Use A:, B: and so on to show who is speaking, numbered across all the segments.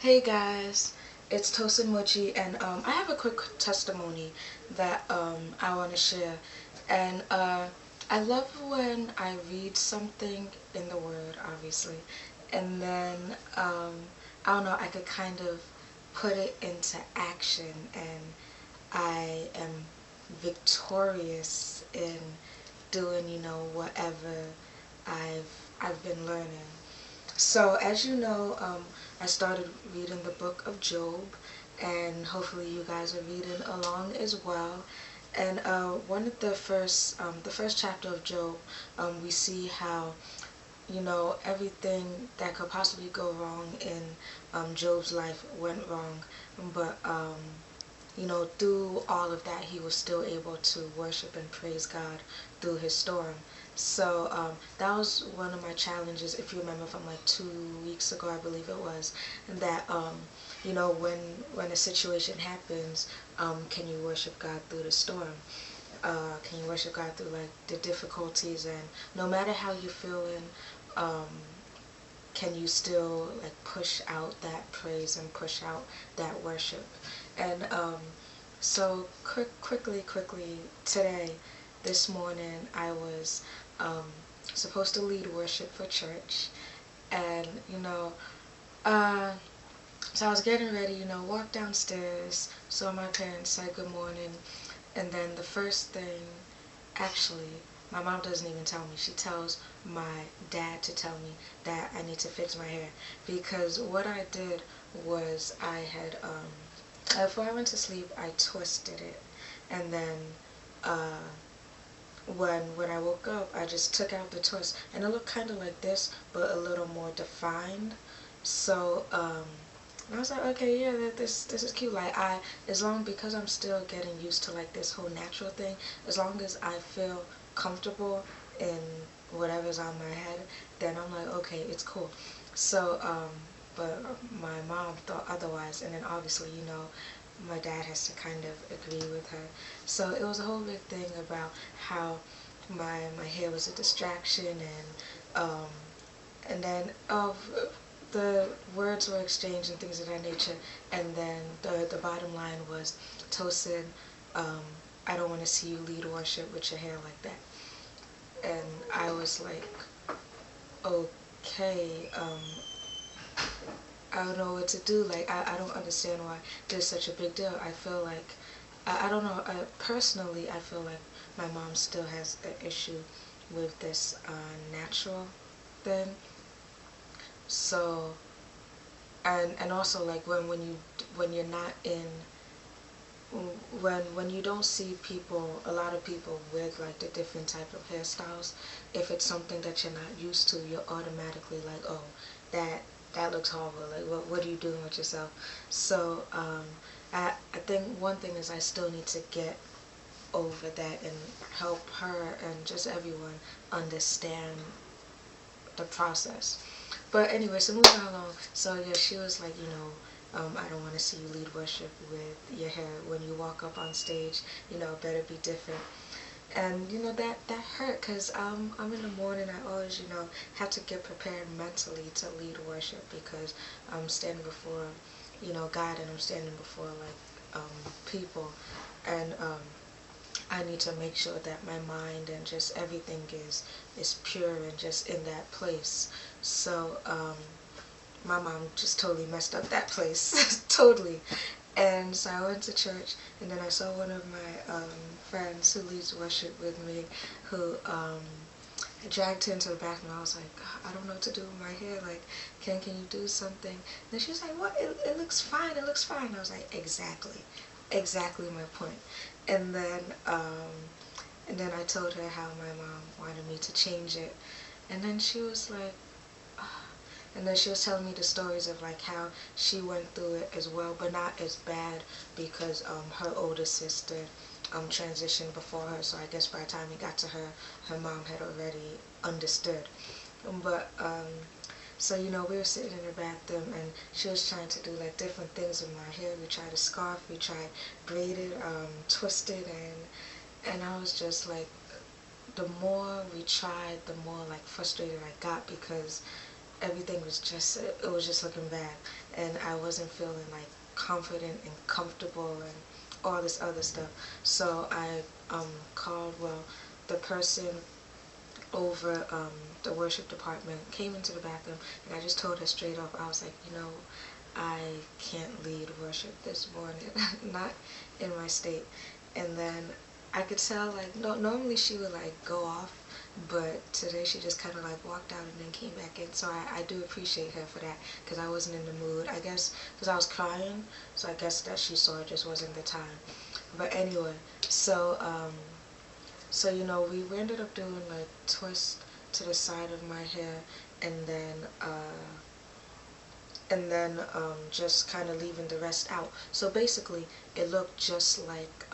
A: Hey guys, it's Tosin Mochi, and I have a quick testimony that I want to share. And I love when I read something in the Word, obviously, and then I don't know, I could kind of put it into action, and I am victorious in doing, whatever I've been learning. So, as you know, I started reading the book of Job, and hopefully you guys are reading along as well. And one of the first chapter of Job, we see how everything that could possibly go wrong in Job's life went wrong, but through all of that, he was still able to worship and praise God through his storm. So that was one of my challenges, if you remember from like 2 weeks ago, I believe it was, and that when a situation happens, can you worship God through the storm? Can you worship God through like the difficulties, and no matter how you're feeling, um, can you still like push out that praise and push out that worship? And so quickly today, this morning, I was um, supposed to lead worship for church, and uh, so I was getting ready, walk downstairs, saw my parents, said good morning, and then the first thing, actually, my mom doesn't even tell me. She tells my dad to tell me that I need to fix my hair, because what I did was I had before I went to sleep, I twisted it, and then uh, when I woke up, I just took out the twist, and it looked kind of like this, but a little more defined. So and I was like, okay, yeah, this is cute. Like as long, because I'm still getting used to like this whole natural thing, as long as I feel comfortable in whatever's on my head, then I'm like, okay, it's cool. So but my mom thought otherwise, and then obviously, my dad has to kind of agree with her. So it was a whole big thing about how my hair was a distraction, and then the words were exchanged and things of that nature, and then the bottom line was, Tosin, um, I don't want to see you lead worship with your hair like that. And I was like, okay, I don't know what to do. Like, I don't understand why there's such a big deal. I feel like, I don't know, personally, I feel like my mom still has an issue with this natural thing. So, and also like when you're not in, when you don't see people, a lot of people with like the different type of hairstyles, if it's something that you're not used to, you're automatically like, oh, that that looks horrible. Like, what are you doing with yourself? So I think one thing is I still need to get over that and help her and just everyone understand the process. But anyway, so moving along. So yeah, she was like, I don't want to see you lead worship with your hair when you walk up on stage. Better be different. And that hurt, because I'm in the morning. I always have to get prepared mentally to lead worship, because I'm standing before God, and I'm standing before like people, and I need to make sure that my mind and just everything is pure and just in that place. So my mom just totally messed up that place, totally. And so I went to church, and then I saw one of my friends who leads worship with me, who I dragged her into the bathroom. I was like, I don't know what to do with my hair. Like, can you do something? And then she was like, what? It looks fine. It looks fine. I was like, exactly my point. And then I told her how my mom wanted me to change it, and then she was like, and then she was telling me the stories of like how she went through it as well, but not as bad, because her older sister transitioned before her. So I guess by the time it got to her, her mom had already understood. But so we were sitting in the bathroom, and she was trying to do like different things with my hair. We tried a scarf, we tried braided, twisted, and I was just like, the more we tried, the more like frustrated I got, because everything was just, it was just looking bad, and I wasn't feeling like confident and comfortable and all this other stuff. So I called, well, the person over the worship department came into the bathroom, and I just told her straight off, I was like, you know, I can't lead worship this morning, not in my state. And then I could tell, like, no, normally she would like go off, but today she just kind of like walked out and then came back in. So I do appreciate her for that, because I wasn't in the mood, I guess, because I was crying, so I guess that she saw it just wasn't the time. But anyway, so so you know, we ended up doing like twist to the side of my hair, and then just kind of leaving the rest out. So basically, it looked just like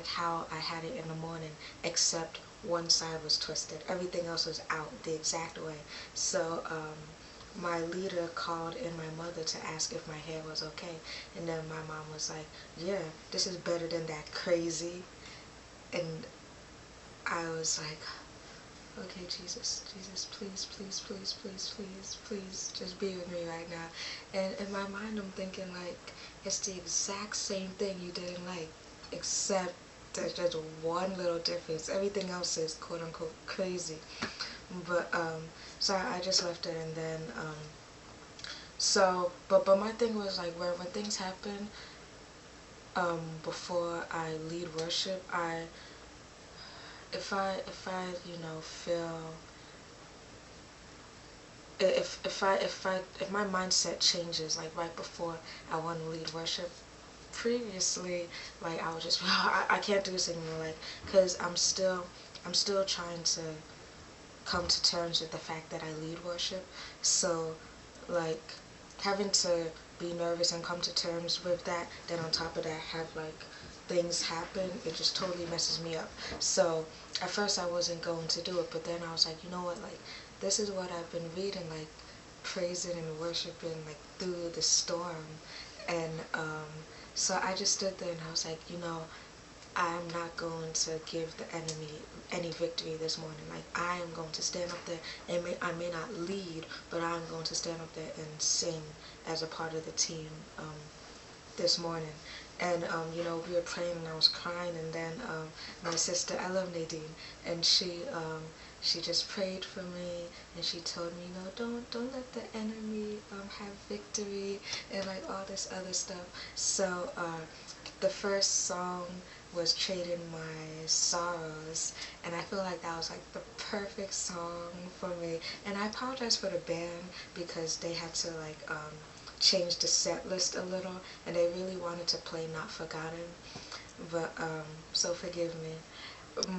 A: how I had it in the morning, except one side was twisted. Everything else was out the exact way. So my leader called in my mother to ask if my hair was okay, and then my mom was like, "Yeah, this is better than that crazy." And I was like, okay, Jesus, Jesus, please, please, please, please, please, please, just be with me right now. And in my mind, I'm thinking, like, it's the exact same thing you didn't like, except there's just one little difference. Everything else is quote-unquote crazy. But, so I just left it, and then, so, but my thing was, like, when things happen, before I lead worship, if I you know, feel, if my mindset changes like right before I want to lead worship, previously, like, I would just be, oh, I can't do this anymore, like, because I'm still trying to come to terms with the fact that I lead worship. So like, having to be nervous and come to terms with that, then on top of that have like things happen, it just totally messes me up. So at first I wasn't going to do it, but then I was like, you know what, like, this is what I've been reading, like praising and worshiping like through the storm. And so I just stood there and I was like, you know, I'm not going to give the enemy any victory this morning. Like, I am going to stand up there, and I may not lead, but I'm going to stand up there and sing as a part of the team this morning. And you know, we were praying and I was crying, and then my sister, I love Nadine, and she just prayed for me, and she told me, you know, don't let the enemy have victory, and like all this other stuff. So the first song was Trading My Sorrows, and I feel like that was like the perfect song for me. And I apologize for the band, because they had to like change the set list a little, and they really wanted to play Not Forgotten, but so forgive me.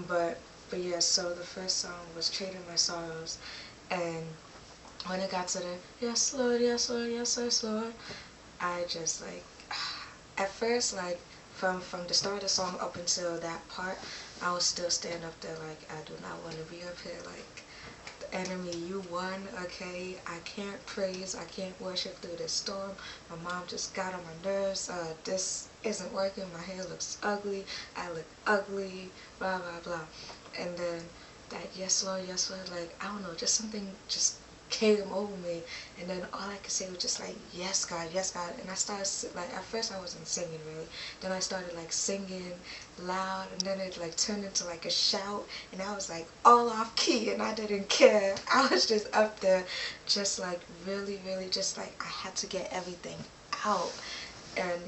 A: But yeah, so the first song was Trading My Sorrows, and when it got to the yes Lord, yes Lord, yes yes Lord, I just like, at first, like, from the start of the song up until that part, I would still stand up there like, I do not want to be up here, like, the enemy, you won, okay? I can't praise, I can't worship through this storm. My mom just got on my nerves. This isn't working, my hair looks ugly, I look ugly, blah blah blah. And then that yes Lord, like, I don't know, just something just came over me, and then all I could say was just like, yes God, and I started, like, at first I wasn't singing really, then I started like singing loud, and then it like turned into like a shout, and I was like all off key, and I didn't care. I was just up there, just like really just like, I had to get everything out. And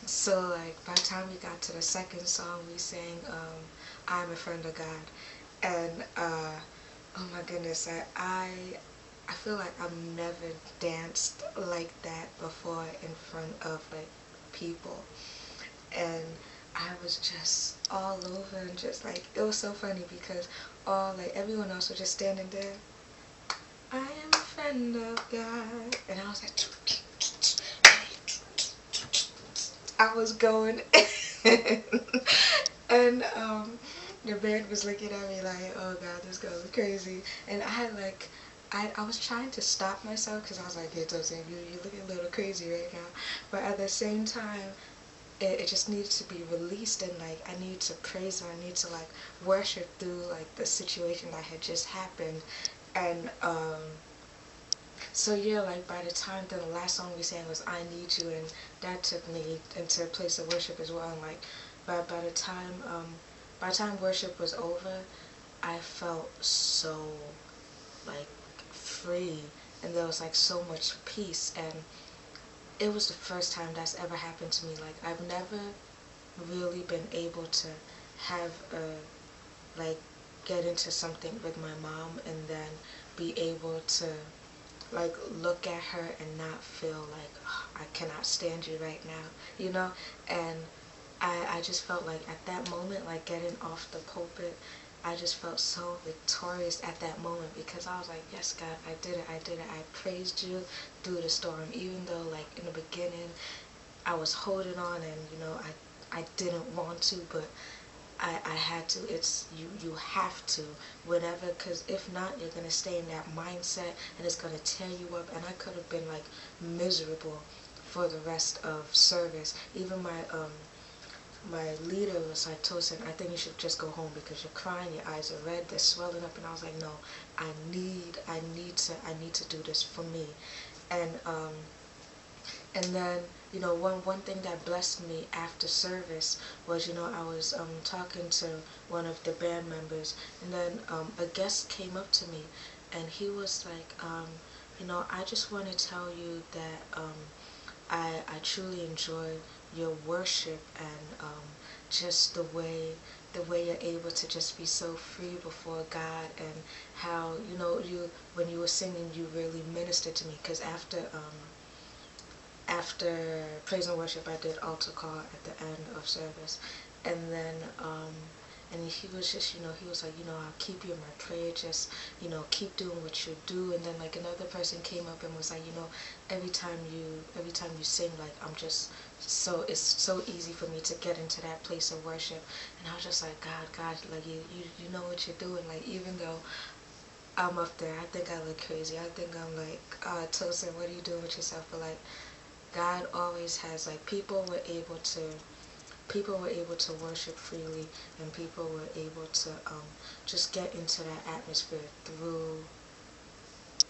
A: so like, by the time we got to the second song, we sang I'm a Friend of God, and oh my goodness, I feel like I've never danced like that before in front of like people, and I was just all over, and just like, it was so funny because all like everyone else was just standing there. I am a friend of God, and I was like, I was going and the band was looking at me like, oh God, this girl is crazy. And I had like, I was trying to stop myself, because I was like, hey Tosin, you looking a little crazy right now. But at the same time, it just needed to be released, and like, I need to praise him, I need to like worship through like the situation that had just happened. And so yeah, like by the time the last song we sang was "I Need You," and that took me into a place of worship as well. And like by the time worship was over, I felt so like free, and there was like so much peace, and it was the first time that's ever happened to me. Like I've never really been able to have a like get into something with my mom and then be able to like look at her and not feel like, "Oh, I cannot stand you right now," you know. And I just felt like at that moment, like getting off the pulpit, I just felt so victorious at that moment, because I was like, yes, God, I did it, I did it. I praised you through the storm, even though like in the beginning I was holding on, and I didn't want to, but I had to. It's you have to whenever, because if not, you're gonna stay in that mindset and it's gonna tear you up. And I could have been like miserable for the rest of service. Even my leader was like, Tosin, I think you should just go home because you're crying, your eyes are red, they're swelling up. And I was like, no, I need to do this for me. And and then, one thing that blessed me after service was, I was talking to one of the band members, and then a guest came up to me, and he was like, I just want to tell you that I truly enjoy your worship, and just the way you're able to just be so free before God, and how you when you were singing, you really ministered to me. Because after praise and worship, I did altar call at the end of service, and then and he was just, he was like, I'll keep you in my prayer, just, keep doing what you do. And then like another person came up and was like, every time you sing, like it's so easy for me to get into that place of worship. And I was just like, God, like you know what you're doing. Like even though I'm up there, I think I look crazy. I think I'm like, Tosin, what are you doing with yourself? But like God always has, like, people were able to worship freely, and people were able to just get into that atmosphere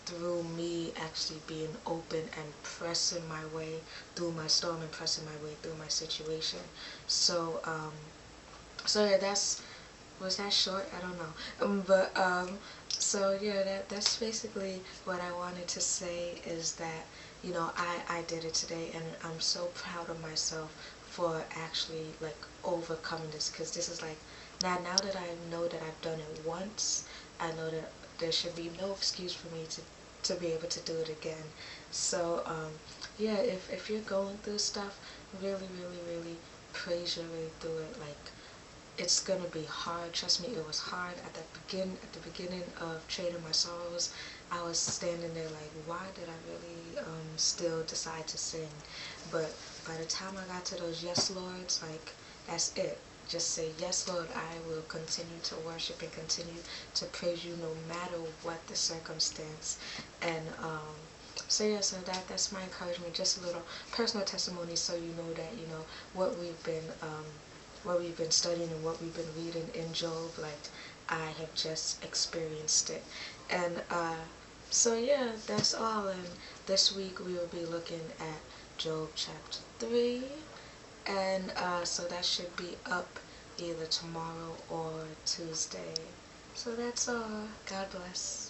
A: through me actually being open and pressing my way through my storm, and pressing my way through my situation. So so yeah, was that short? I don't know. But so yeah, that's basically what I wanted to say, is that I did it today, and I'm so proud of myself for actually like overcoming this, because this is like, now that I know that I've done it once, I know that there should be no excuse for me to be able to do it again. So yeah, if you're going through stuff, really, really, really praise your way through it. Like, it's gonna be hard. Trust me, it was hard at the beginning of Trading My Sorrows. I was standing there like, why did I really still decide to sing? But by the time I got to those yes lords, like, that's it. Just say, yes, Lord, I will continue to worship and continue to praise you no matter what the circumstance. And so yeah, so that's my encouragement. Just a little personal testimony, so you know that what we've been studying and what we've been reading in Job, like, I have just experienced it. And so yeah, that's all. And this week we will be looking at Job chapter 3, and so that should be up either tomorrow or Tuesday. So that's all. God bless.